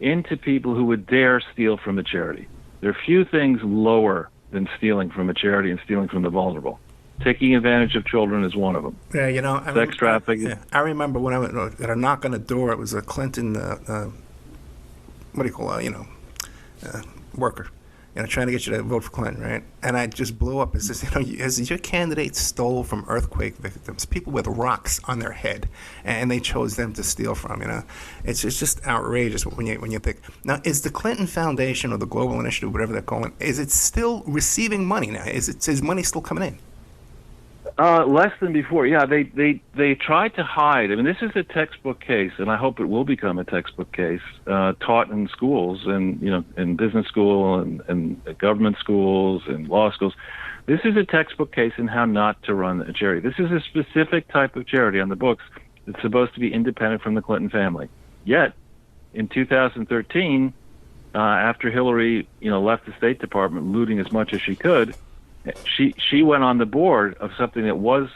into people who would dare steal from a charity. There are few things lower than stealing from a charity and stealing from the vulnerable. Taking advantage of children is one of them. Yeah, sex trafficking. I remember when I got a knock on the door. It was a Clinton, worker, trying to get you to vote for Clinton, right? And I just blew up. It says, as your candidate stole from earthquake victims, people with rocks on their head, and they chose them to steal from. It's just outrageous when you think. Now, is the Clinton Foundation or the Global Initiative, whatever they're calling, is it still receiving money now? Is money still coming in? Less than before. Yeah, they tried to hide. I mean, this is a textbook case, and I hope it will become a textbook case taught in schools and in business school and government schools and law schools. This is a textbook case in how not to run a charity. This is a specific type of charity on the books that's supposed to be independent from the Clinton family. Yet, in 2013, after Hillary left the State Department looting as much as she could, she went on the board of something that was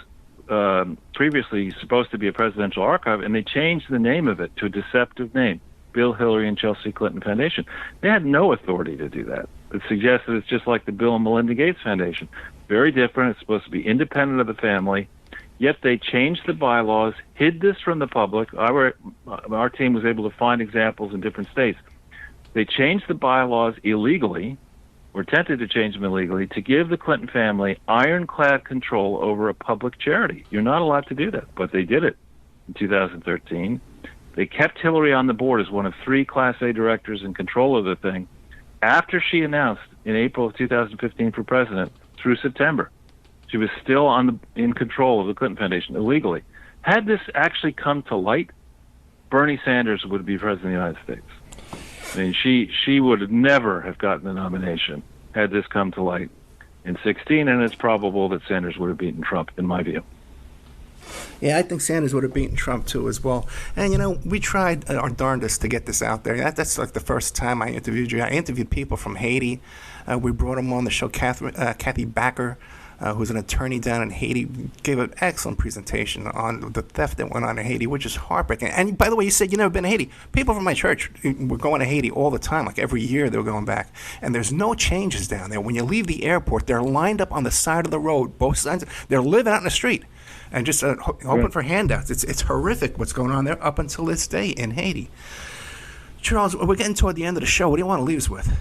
previously supposed to be a presidential archive, and they changed the name of it to a deceptive name, Bill, Hillary, and Chelsea Clinton Foundation. They had no authority to do that. It suggests that it's just like the Bill and Melinda Gates Foundation. Very different. It's supposed to be independent of the family. Yet they changed the bylaws, hid this from the public. Our team was able to find examples in different states. They changed the bylaws illegally, or attempted to change them illegally, to give the Clinton family ironclad control over a public charity. You're not allowed to do that, but they did it in 2013. They kept Hillary on the board as one of 3 Class A directors in control of the thing after she announced in April of 2015 for president through September. She was still in control of the Clinton Foundation illegally. Had this actually come to light, Bernie Sanders would be president of the United States. I mean, she would never have gotten the nomination had this come to light in 2016, and it's probable that Sanders would have beaten Trump, in my view. Yeah, I think Sanders would have beaten Trump, too, as well. And, we tried our darndest to get this out there. That's like the first time I interviewed you. I interviewed people from Haiti. We brought them on the show. Kathy Backer, who's an attorney down in Haiti, gave an excellent presentation on the theft that went on in Haiti, which is heartbreaking. And by the way, you said you've never been to Haiti. People from my church were going to Haiti all the time, like every year they were going back. And there's no changes down there. When you leave the airport, they're lined up on the side of the road, both sides. They're living out in the street and just open for handouts. It's horrific what's going on there up until this day in Haiti. Charles, we're getting toward the end of the show. What do you want to leave us with?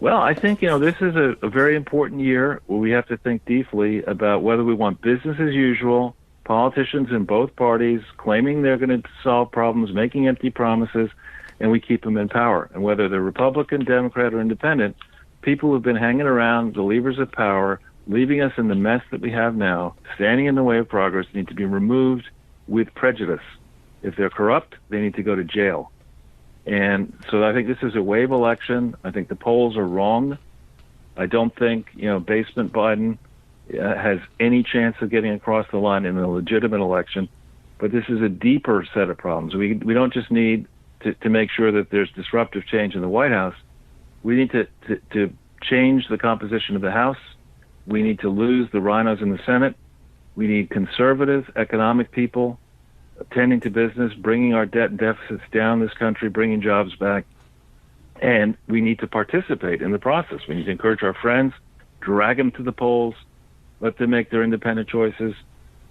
Well, I think, this is a very important year where we have to think deeply about whether we want business as usual, politicians in both parties claiming they're going to solve problems, making empty promises, and we keep them in power. And whether they're Republican, Democrat, or Independent, people who have been hanging around, the levers of power, leaving us in the mess that we have now, standing in the way of progress, need to be removed with prejudice. If they're corrupt, they need to go to jail. And so I think this is a wave election. I think the polls are wrong. I don't think, basement Biden has any chance of getting across the line in a legitimate election. But this is a deeper set of problems. We don't just need to make sure that there's disruptive change in the White House. We need to change the composition of the House. We need to lose the rhinos in the Senate. We need conservative economic people attending to business, bringing our debt and deficits down this country, bringing jobs back. And we need to participate in the process. We need to encourage our friends, drag them to the polls, let them make their independent choices.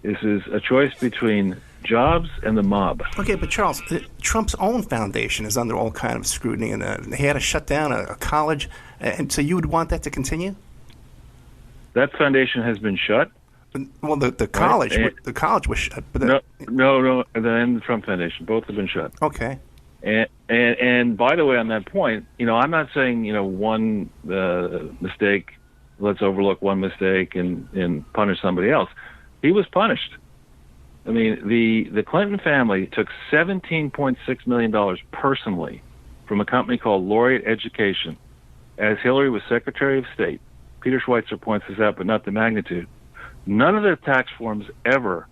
This is a choice between jobs and the mob. Okay, but Charles, Trump's own foundation is under all kind of scrutiny, and he had to shut down a college. And so you would want that to continue? That foundation has been shut. Well, the college, right? The college was shut. But no, and the Trump Foundation, both have been shut. Okay. And by the way, on that point, I'm not saying one mistake, let's overlook one mistake and punish somebody else. He was punished. I mean, the Clinton family took $17.6 million personally from a company called Laureate Education, as Hillary was Secretary of State. Peter Schweitzer points this out, but not the magnitude. None of their tax forms ever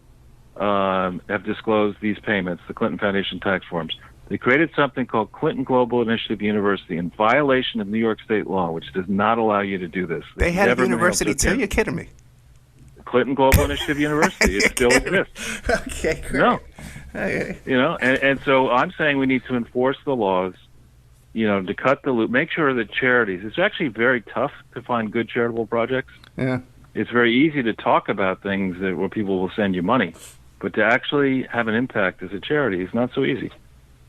have disclosed these payments, the Clinton Foundation tax forms. They created something called Clinton Global Initiative University in violation of New York state law, which does not allow you to do this. They had a university too? You're kidding me. Clinton Global Initiative University. It still exists. Okay, great. No. Okay. And so I'm saying we need to enforce the laws, to cut the loop, make sure that charities, it's actually very tough to find good charitable projects. Yeah. It's very easy to talk about things where people will send you money, but to actually have an impact as a charity is not so easy.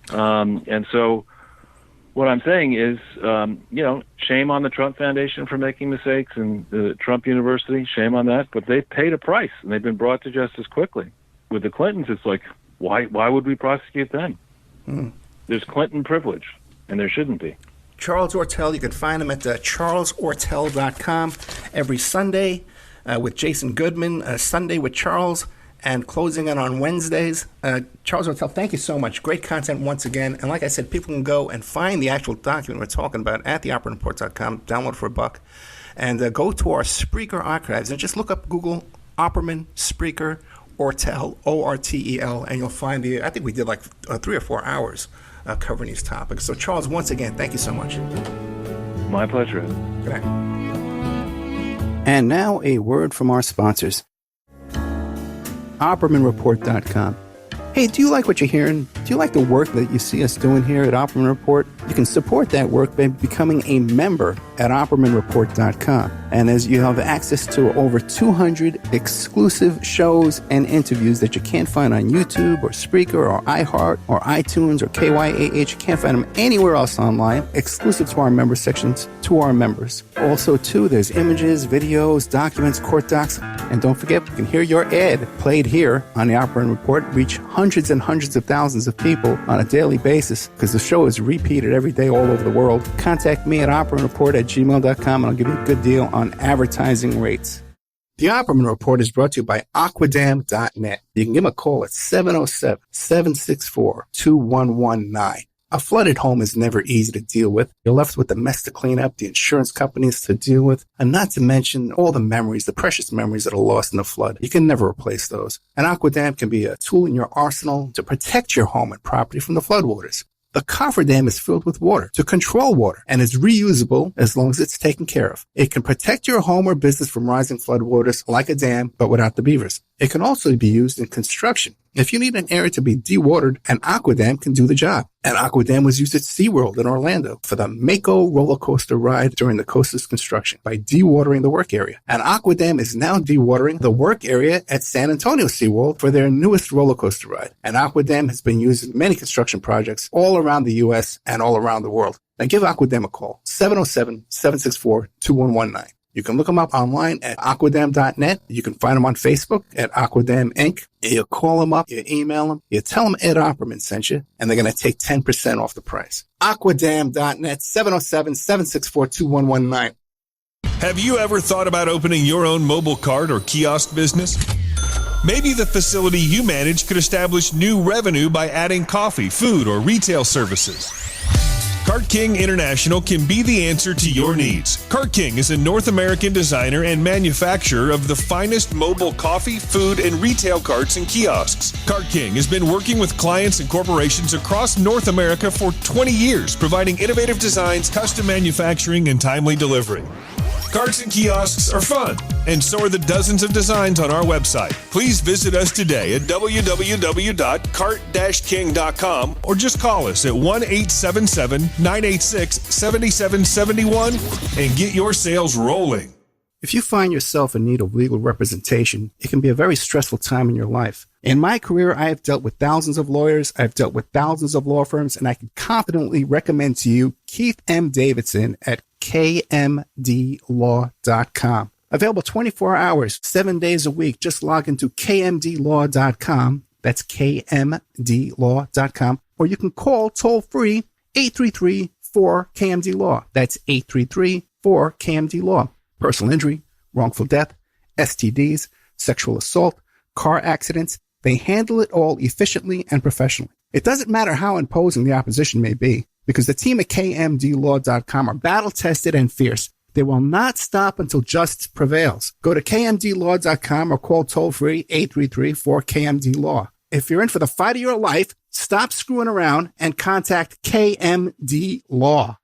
And so what I'm saying is, shame on the Trump Foundation for making mistakes and the Trump University, shame on that, but they paid a price and they've been brought to justice quickly. With the Clintons, it's like, why would we prosecute them? There's Clinton privilege, and there shouldn't be. Charles Ortel, you can find him at charlesortel.com every Sunday with Jason Goodman, Sunday with Charles, and closing in on Wednesdays. Charles Ortel, thank you so much. Great content once again. And like I said, people can go and find the actual document we're talking about at theoperamingreport.com, download for $1, and go to our Spreaker archives and just look up Google Opperman, Spreaker, Ortel, Ortel, and you'll find I think we did like 3 or 4 hours covering these topics. So Charles, once again, thank you so much. My pleasure. Good night. And now a word from our sponsors. OppermanReport.com. Hey, do you like what you're hearing? Do you like the work that you see us doing here at Opperman Report? You can support that work by becoming a member at OppermanReport.com. And as you have access to over 200 exclusive shows and interviews that you can't find on YouTube or Spreaker or iHeart or iTunes or KYAH. You can't find them anywhere else online, exclusive to our member sections, to our members. Also, too, there's images, videos, documents, court docs. And don't forget, you can hear your ad played here on the Opperman Report, reach hundreds and hundreds of thousands of people on a daily basis because the show is repeated every day all over the world. Contact me at oppermanreport@gmail.com and I'll give you a good deal on advertising rates. The Opperman Report is brought to you by Aquadam.net. You can give them a call at 707-764-2119. A flooded home is never easy to deal with. You're left with the mess to clean up, the insurance companies to deal with, and not to mention all the memories, the precious memories that are lost in the flood. You can never replace those. An AquaDam can be a tool in your arsenal to protect your home and property from the floodwaters. The cofferdam is filled with water to control water and is reusable as long as it's taken care of. It can protect your home or business from rising floodwaters like a dam, but without the beavers. It can also be used in construction. If you need an area to be dewatered, an AquaDam can do the job. An AquaDam was used at SeaWorld in Orlando for the Mako roller coaster ride during the coaster's construction by dewatering the work area. An AquaDam is now dewatering the work area at San Antonio SeaWorld for their newest roller coaster ride. An AquaDam has been used in many construction projects all around the U.S. and all around the world. Now give AquaDam a call, 707-764-2119. You can look them up online at aquadam.net. You can find them on Facebook at Aquadam Inc. You call them up, you email them, you tell them Ed Opperman sent you, and they're going to take 10% off the price. Aquadam.net, 707-764-2119. Have you ever thought about opening your own mobile cart or kiosk business? Maybe the facility you manage could establish new revenue by adding coffee, food, or retail services. Cart King International can be the answer to your needs. Cart King is a North American designer and manufacturer of the finest mobile coffee, food, and retail carts and kiosks. Cart King has been working with clients and corporations across North America for 20 years, providing innovative designs, custom manufacturing, and timely delivery. Carts and kiosks are fun, and so are the dozens of designs on our website. Please visit us today at www.cart-king.com or just call us at 1-877-986-7771 and get your sales rolling. If you find yourself in need of legal representation, it can be a very stressful time in your life. In my career, I have dealt with thousands of lawyers, I've dealt with thousands of law firms, and I can confidently recommend to you Keith M. Davidson at kmdlaw.com. Available 24 hours, 7 days a week. Just log into kmdlaw.com. That's kmdlaw.com. Or you can call toll-free 833-4KMD-LAW. That's 833-4KMD-LAW. Personal injury, wrongful death, STDs, sexual assault, car accidents. They handle it all efficiently and professionally. It doesn't matter how imposing the opposition may be, because the team at kmdlaw.com are battle-tested and fierce. They will not stop until justice prevails. Go to kmdlaw.com or call toll-free 833-4KMD-LAW. If you're in for the fight of your life, stop screwing around and contact KMD Law.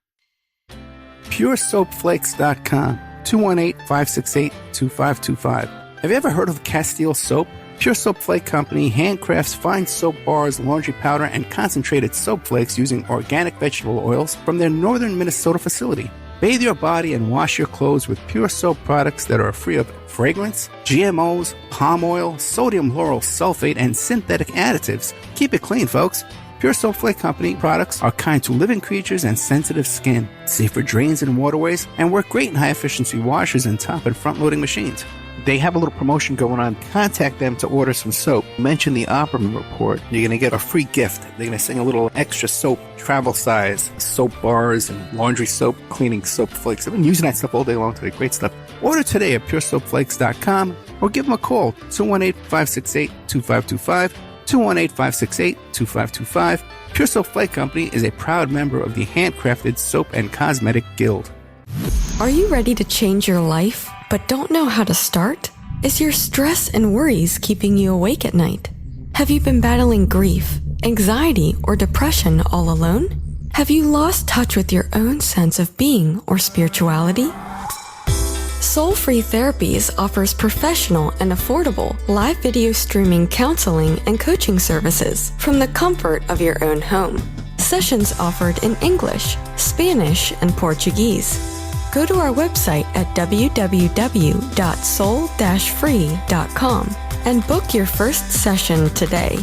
PureSoapFlakes.com, 218-568-2525. Have you ever heard of Castile Soap? Pure Soap Flake Company handcrafts fine soap bars, laundry powder, and concentrated soap flakes using organic vegetable oils from their northern Minnesota facility. Bathe your body and wash your clothes with Pure Soap products that are free of fragrance, GMOs, palm oil, sodium lauryl sulfate, and synthetic additives. Keep it clean, folks. Pure Soap Flake Company products are kind to living creatures and sensitive skin, safe for drains and waterways, and work great in high-efficiency washers and top and front-loading machines. They have a little promotion going on. Contact them to order some soap. Mention the Opperman Report. You're going to get a free gift. They're going to send a little extra soap, travel size, soap bars and laundry soap, cleaning soap flakes. I've been using that stuff all day long today. Great stuff. Order today at puresoapflakes.com or give them a call, 218-568-2525, 218-568-2525. Pure Soap Flake Company is a proud member of the Handcrafted Soap and Cosmetic Guild. Are you ready to change your life, but don't know how to start? Is your stress and worries keeping you awake at night? Have you been battling grief, anxiety, or depression all alone? Have you lost touch with your own sense of being or spirituality? Soul Free Therapies offers professional and affordable live video streaming counseling and coaching services from the comfort of your own home. Sessions offered in English, Spanish, and Portuguese. Go to our website at www.soul-free.com and book your first session today.